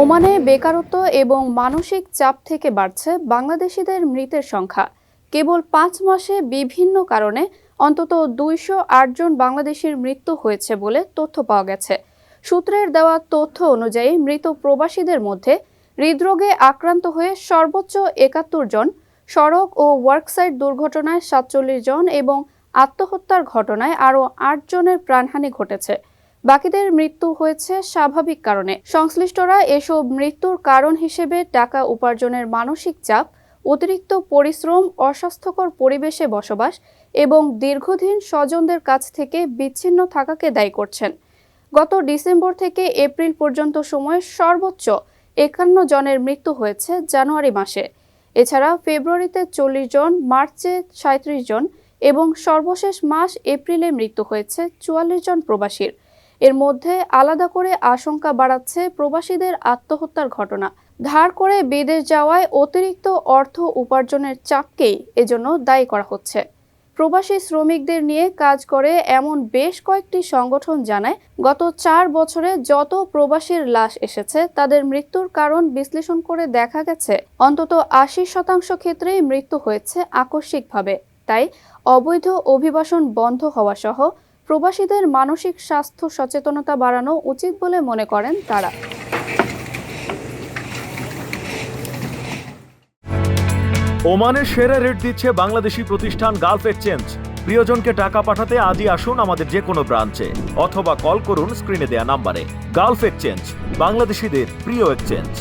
ওমানে বেকারত্ব এবং মানসিক চাপ থেকে বাড়ছে বাংলাদেশিদের মৃতের সংখ্যা। কেবল 5 মাসে বিভিন্ন কারণে অন্তত 208 জন বাংলাদেশির মৃত্যু হয়েছে বলে তথ্য পাওয়া গেছে। সূত্রের দেওয়া তথ্য অনুযায়ী মৃত প্রবাসীদের মধ্যে হৃদরোগে আক্রান্ত হয়ে সর্বোচ্চ 71 জন, সড়ক ও ওয়ার্কসাইট দুর্ঘটনায় 47 জন এবং আত্মহত্যার ঘটনায় আরও 8 জনের প্রাণহানি ঘটেছে। বাকিদের মৃত্যু হয়েছে স্বাভাবিক কারণে। সংশ্লিষ্টরা এসব মৃত্যুর কারণ হিসেবে টাকা উপার্জনের মানসিক চাপ, অতিরিক্ত পরিশ্রম, অস্বাস্থ্যকর পরিবেশে বসবাস এবং দীর্ঘদিন স্বজনদের কাছ থেকে বিচ্ছিন্ন থাকাকে দায়ী করছেন। গত ডিসেম্বর থেকে এপ্রিল পর্যন্ত সময়ে সর্বোচ্চ 51 জনের মৃত্যু হয়েছে জানুয়ারি মাসে। এছাড়া ফেব্রুয়ারিতে 40 জন, মার্চে 37 জন এবং সর্বশেষ মাস এপ্রিলে মৃত্যু হয়েছে 44 জন প্রবাসীর। এর মধ্যে আলাদা করে আশঙ্কা বাড়াচ্ছে প্রবাসীদের আত্মহত্যার ঘটনা। ধার করে বিদেশ যাওয়ায় অতিরিক্ত অর্থ উপার্জনের চাপকেই এজন্য দায়ী করা হচ্ছে। প্রবাসী শ্রমিকদের নিয়ে কাজ করে এমন বেশ কয়েকটি সংগঠন জানায়, গত 4 বছরে যত প্রবাসীর লাশ এসেছে তাদের মৃত্যুর কারণ বিশ্লেষণ করে দেখা গেছে অন্তত 80% ক্ষেত্রেই মৃত্যু হয়েছে আকস্মিকভাবে। তাই অবৈধ অভিবাসন বন্ধ হওয়া সহ প্রবাসীদের মানসিক স্বাস্থ্য সচেতনতা বাড়ানো উচিত বলে মনে করেন তারা। ওমানের সেরা রেট দিচ্ছে বাংলাদেশি প্রতিষ্ঠান গালফ এক্সচেঞ্জ। প্রিয়জনকে টাকা পাঠাতে আজই আসুন আমাদের যে কোনো ব্রাঞ্চে অথবা কল করুন স্ক্রিনে দেয়া নাম্বারে। গালফ এক্সচেঞ্জ, বাংলাদেশিদের প্রিয় এক্সচেঞ্জ।